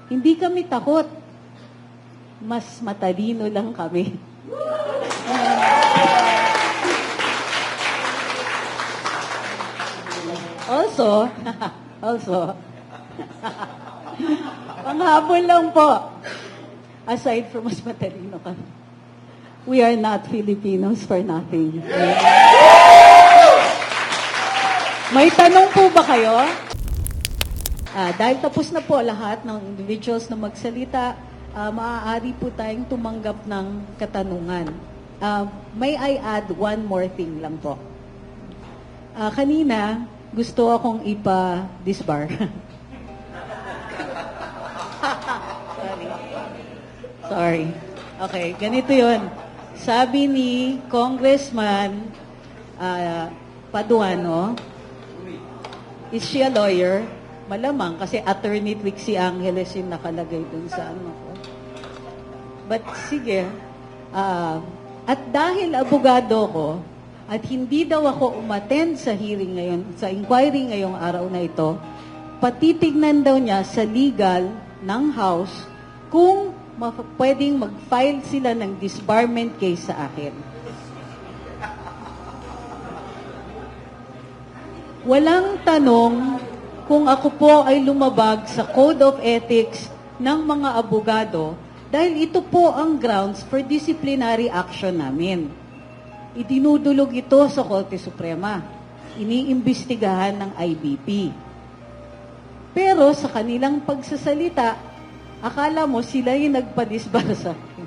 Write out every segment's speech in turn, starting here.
Hindi kami takot. Mas matalino lang kami. Also, panghabol lang po. Aside from mas matalino kami, we are not Filipinos for nothing. May tanong po ba kayo? Dahil tapos na po lahat ng individuals na magsalita, maaari po tayong tumanggap ng katanungan. May I add one more thing lang po? Kanina, gusto akong ipa-disbar. Sorry. Okay, ganito yun. Sabi ni Congressman Paduano, is she a lawyer? Malamang, kasi attorney Trixie Angeles yung nakalagay dun sa ano ko. But sige, at dahil abogado ko, at hindi daw ako umattend sa hearing ngayon, sa inquiry ngayong araw na ito, patitignan daw niya sa legal ng House kung pwedeng mag-file sila ng disbarment case sa akin. Walang tanong kung ako po ay lumabag sa Code of Ethics ng mga abogado dahil ito po ang grounds for disciplinary action namin. Idinudulog ito sa Korte Suprema. Iniimbestigahan ng IBP. Pero sa kanilang pagsasalita, akala mo sila yung nagpa-disbar sa akin.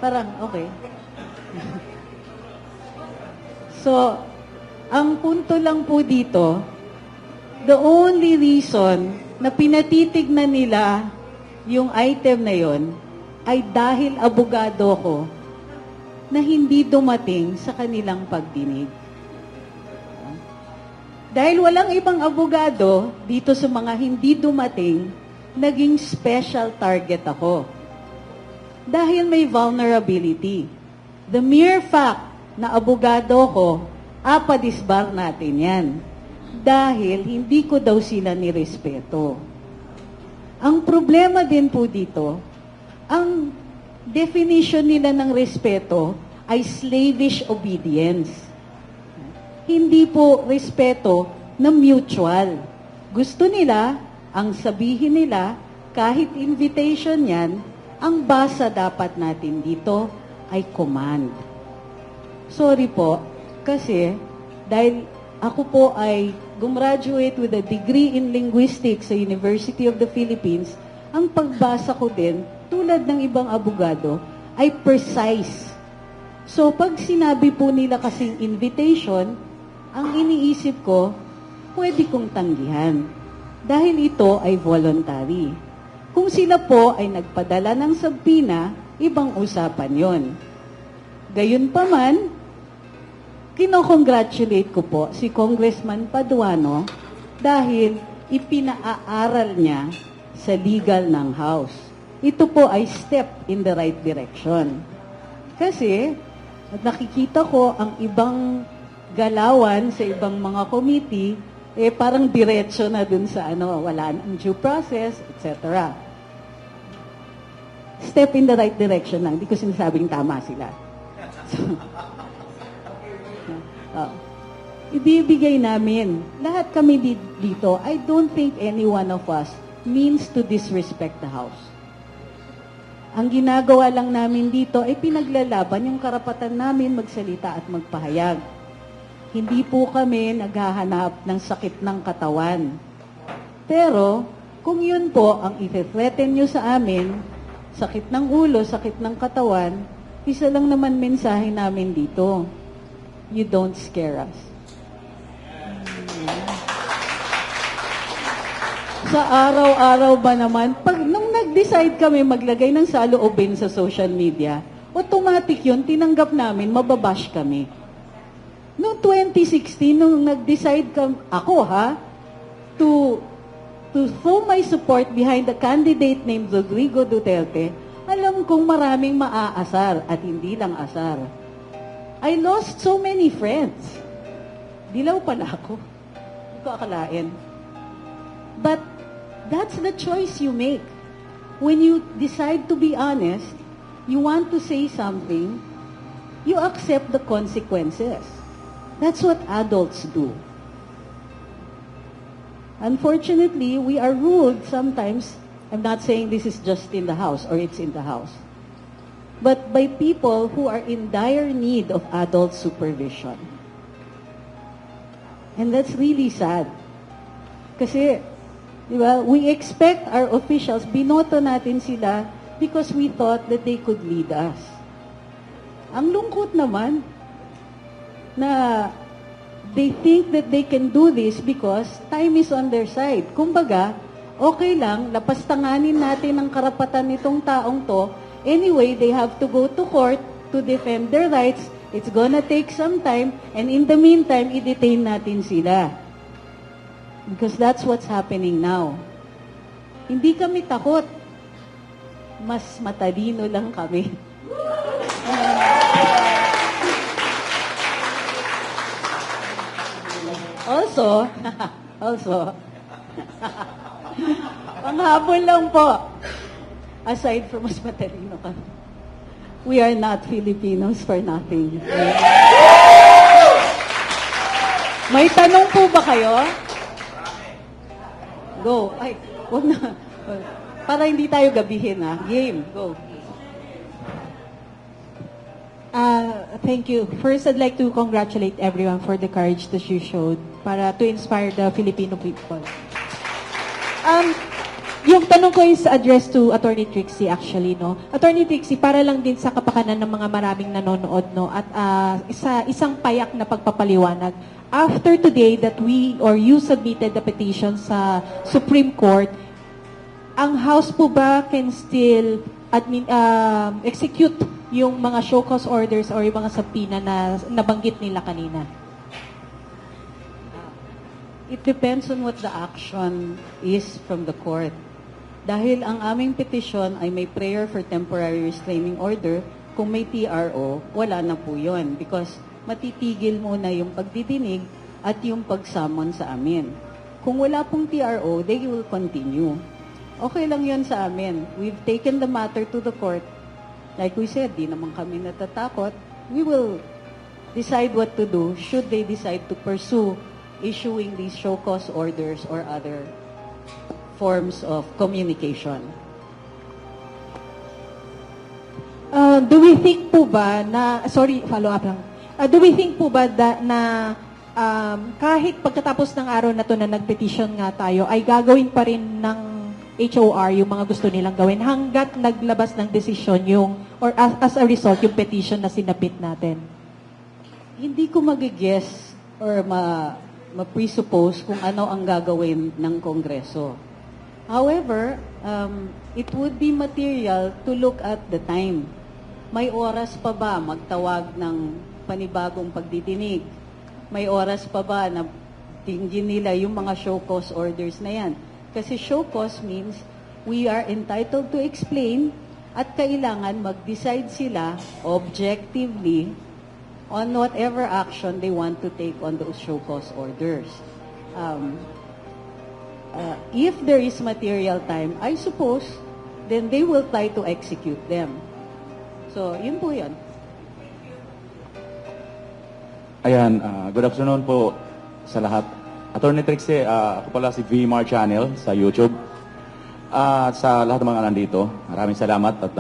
Parang, okay. So, ang punto lang po dito, the only reason na pinatitignan nila yung item na yon ay dahil abogado ko na hindi dumating sa kanilang pagdinig. Dahil walang ibang abogado dito sa mga hindi dumating, naging special target ako. Dahil may vulnerability. The mere fact na abogado ko, apadisbar natin yan. Dahil hindi ko daw sila nirespeto. Ang problema din po dito, ang definition nila ng respeto ay slavish obedience. Hindi po respeto na mutual. Gusto nila, ang sabihin nila, kahit invitation yan, ang basa dapat natin dito ay command. Sorry po, kasi dahil ako po ay gumraduate with a degree in linguistics sa University of the Philippines, ang pagbasa ko din, tulad ng ibang abogado, ay precise. So, pag sinabi po nila kasing invitation, ang iniisip ko, pwede kong tanggihan. Dahil ito ay voluntary. Kung sila po ay nagpadala ng subpoena, ibang usapan yon. Gayunpaman, kinokongratulate ko po si Congressman Paduano dahil ipinaaral niya sa legal ng House. Ito po ay step in the right direction. Kasi, nakikita ko ang ibang galawan sa ibang mga committee, parang diretso na dun sa wala nang due process, etc. Step in the right direction lang. Hindi ko sinasabing tama sila. So, ibibigay namin. Lahat kami dito, I don't think any one of us means to disrespect the House. Ang ginagawa lang namin dito ay pinaglalaban yung karapatan namin magsalita at magpahayag. Hindi po kami naghahanap ng sakit ng katawan. Pero, kung yun po ang i-threaten nyo sa amin, sakit ng ulo, sakit ng katawan, isa lang naman mensahe namin dito. You don't scare us. Sa araw-araw ba naman, nung nag-decide kami maglagay ng saloobin sa social media, automatic yun, tinanggap namin, mababash kami. Noong 2016, nung nag-decide to throw my support behind the candidate named Rodrigo Duterte, alam kong maraming maaasar at hindi lang asar. I lost so many friends. Dilaw pala ako. Hindi ko akalain. But that's the choice you make. when you decide to be honest, you want to say something, you accept the consequences. That's what adults do. Unfortunately, we are ruled sometimes, I'm not saying this is just in the house or it's in the house, but by people who are in dire need of adult supervision. And that's really sad. Kasi, di ba, we expect our officials, binoto natin sila because we thought that they could lead us. Ang lungkot naman na they think that they can do this because time is on their side. Kumbaga, okay lang, lapastanganin natin ang karapatan nitong taong to. Anyway, they have to go to court to defend their rights. It's gonna take some time, and in the meantime, i-detain natin sila. Because that's what's happening now. Hindi kami takot. Mas matalino lang kami. Also, panghabol lang po, aside from mas matalino kami, we are not Filipinos for nothing. May tanong po ba kayo? Go. Ay, wag na. Para hindi tayo gabihin, ha? Game. Go. Thank you. First, I'd like to congratulate everyone for the courage that you showed para to inspire the Filipino people. Yung tanong ko is addressed to Attorney Trixie actually, no? Attorney Trixie, para lang din sa kapakanan ng mga maraming nanonood, no? At isang payak na pagpapaliwanag. After today that we or you submitted the petition sa Supreme Court, ang House po ba can still execute yung mga show cause orders or yung mga subpoena na nabanggit nila kanina? It depends on what the action is from the court. Dahil ang aming petition ay may prayer for temporary restraining order, kung may TRO, wala na po yun. Because matitigil muna yung pagdidinig at yung pagsamon sa amin. Kung wala pong TRO, they will continue. Okay lang yun sa amin. We've taken the matter to the court. Like we said, di naman kami natatakot. We will decide what to do should they decide to pursue issuing these show cause orders or other forms of communication. Do we think po ba na, sorry, follow up lang. Do we think po ba na kahit pagkatapos ng araw na to na nag-petition nga tayo, ay gagawin pa rin ng HOR yung mga gusto nilang gawin hanggat naglabas ng desisyon yung, or as a result, yung petition na sinabit natin? Hindi ko mag-guess or ma-presuppose kung ano ang gagawin ng Kongreso. However, it would be material to look at the time. May oras pa ba magtawag ng panibagong pagdidinig? May oras pa ba na tingin nila yung mga show cause orders na yan? Kasi show cause means we are entitled to explain at kailangan mag-decide sila objectively on whatever action they want to take on those show cause orders. If there is material time, I suppose, then they will try to execute them. So, yun po yun. Ayan, good afternoon po sa lahat. Attorney Trixie, ako pala si VMAR Channel sa YouTube. At sa lahat ng mga nandito, maraming salamat at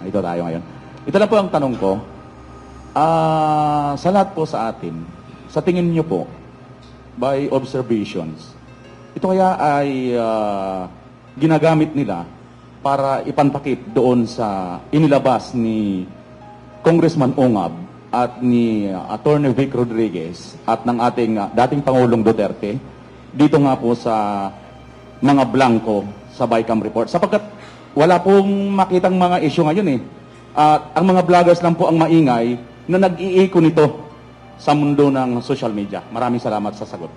ito tayo ngayon. Ito lang po ang tanong ko. Sa lahat po sa atin, sa tingin niyo po, by observations, ito kaya ay ginagamit nila para ipantakip doon sa inilabas ni Congressman Ongab at ni Attorney Vic Rodriguez at ng ating dating Pangulong Duterte dito nga po sa mga blanco sa BICAM report. Sapagkat wala pong makitang mga issue ngayon eh. Ang mga vloggers lang po ang maingay na nag-iiko nito sa mundo ng social media. Maraming salamat sa sagot.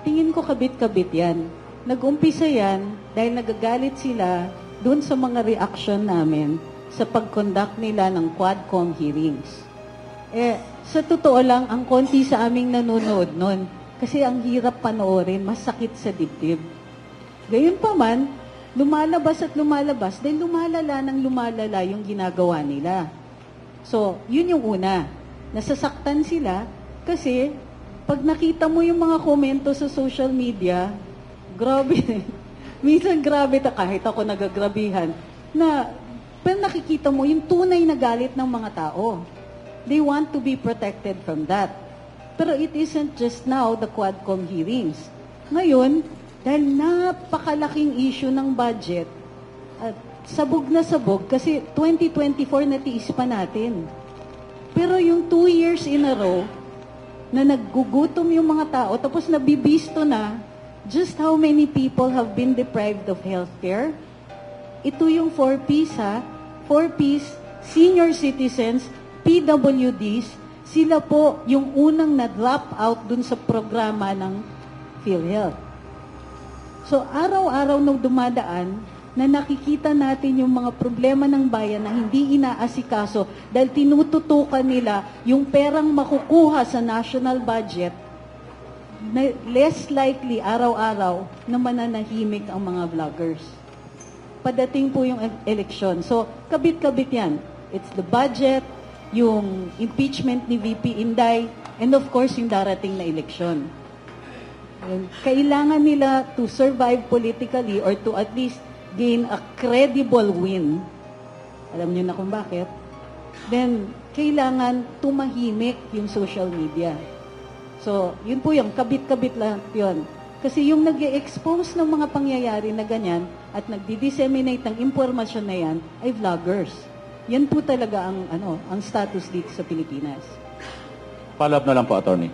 Tingin ko kabit-kabit yan. Nag-umpisa yan dahil nagagalit sila dun sa mga reaction namin sa pag-conduct nila ng Quadcom hearings. Sa totoo lang, ang konti sa aming nanonood nun. Kasi ang hirap panoorin, masakit sa dibdib. Gayun pa man, lumalabas at lumalabas dahil lumalala ng lumalala yung ginagawa nila. So, yun yung una. Nasasaktan sila kasi pag nakita mo yung mga komento sa social media, grabe. Minsan grabe kahit ako nagagrabihan, na pero nakikita mo yung tunay na galit ng mga tao. They want to be protected from that. Pero it isn't just now the Quadcom hearings. Ngayon, dahil napakalaking issue ng budget, at sabog na sabog, kasi 2024 natiis pa natin. Pero yung 2 years in a row, na naggugutom yung mga tao, tapos nabibisto na, just how many people have been deprived of healthcare? Ito yung 4Ps ha. 4Ps, senior citizens, PWDs, sila po yung unang na-drop out dun sa programa ng PhilHealth. So, araw-araw nung dumadaan, na nakikita natin yung mga problema ng bayan na hindi inaasikaso dahil tinututukan nila yung perang makukuha sa national budget, na less likely araw-araw na mananahimik ang mga vloggers. Padating po yung eleksyon. So, kabit-kabit yan. It's the budget, yung impeachment ni VP Inday, and of course, yung darating na eleksyon. Kailangan nila to survive politically or to at least gain a credible win. Alam niyo na kung bakit. Then, kailangan tumahimik yung social media. So, yun po yung kabit-kabit lang yun. Kasi yung nag-expose ng mga pangyayari na ganyan at nagdi-disseminate ng impormasyon na yan ay vloggers. Yan po talaga ang status dito sa Pilipinas. Follow-up na lang po, Attorney.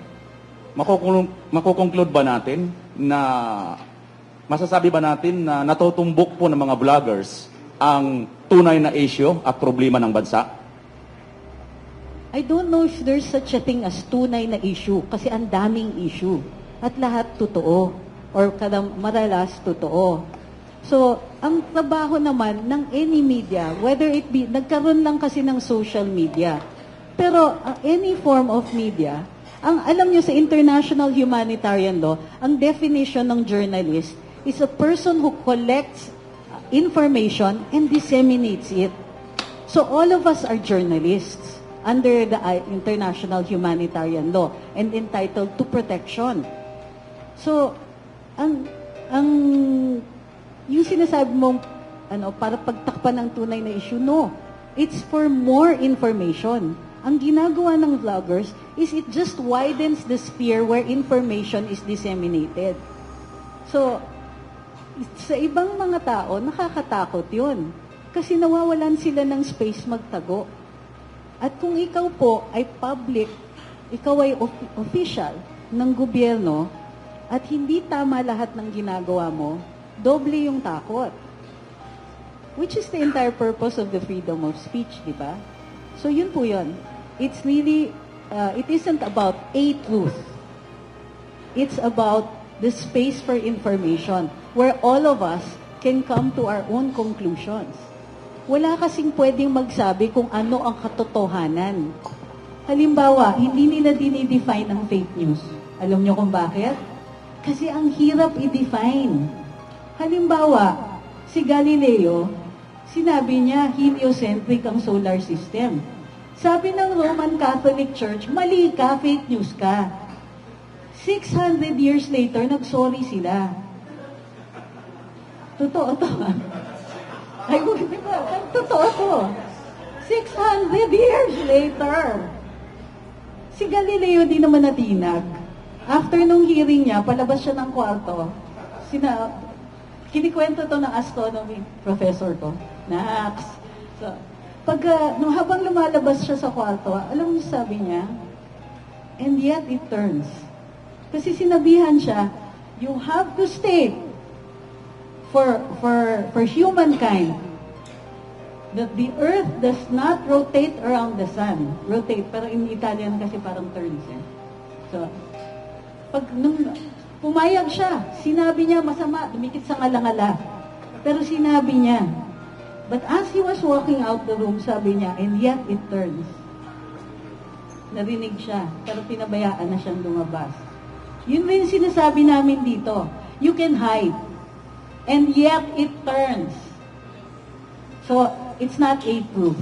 Makukonclude ba natin na masasabi ba natin na natutumbok po ng mga vloggers ang tunay na issue at problema ng bansa? I don't know if there's such a thing as tunay na issue kasi ang daming issue at lahat totoo or maralas totoo. So, ang trabaho naman ng any media, whether it be, nagkaroon lang kasi ng social media, pero any form of media, alam nyo sa international humanitarian law, ang definition ng journalist is a person who collects information and disseminates it. So all of us are journalists under the international humanitarian law and entitled to protection. So, yung sinasabi mong para pagtakpan ng tunay na issue, no. It's for more information. Ang ginagawa ng vloggers is it just widens the sphere where information is disseminated. So, sa ibang mga tao, nakakatakot yun. Kasi nawawalan sila ng space magtago. At kung ikaw po ay public, ikaw ay official ng gobyerno, at hindi tama lahat ng ginagawa mo, doble yung takot. Which is the entire purpose of the freedom of speech, di ba? So yun po yun. It's really, it isn't about a truth. It's about the space for information where all of us can come to our own conclusions. Wala kasing pwedeng magsabi kung ano ang katotohanan. Halimbawa, hindi nila dinidefine ang fake news. Alam nyo kung bakit? Kasi ang hirap i-define. Halimbawa, si Galileo, sinabi niya, heliocentric ang solar system. Sabi ng Roman Catholic Church, mali ka, fake news ka. 600 years later, nag-sorry sila. Totoo to. Ay, totoo to. 600 years later. Si Galileo di naman natinag. After nung hearing niya, palabas siya ng kwarto. Kinikwento to ng astronomy professor ko. Nax. So, nung habang lumalabas siya sa kwarto, alam mo sabi niya, and yet it turns. Kasi sinabihan siya, you have to state for humankind that the earth does not rotate around the sun. Rotate, pero in Italian kasi parang turns. So, nung pumayag siya, sinabi niya masama, dumikit sa ngalangala. Pero sinabi niya, but as he was walking out the room, sabi niya, and yet it turns. Narinig siya, pero pinabayaan na siyang lumabas. Yun rin sinasabi namin dito. You can hide. And yet it turns. So, it's not aid proof.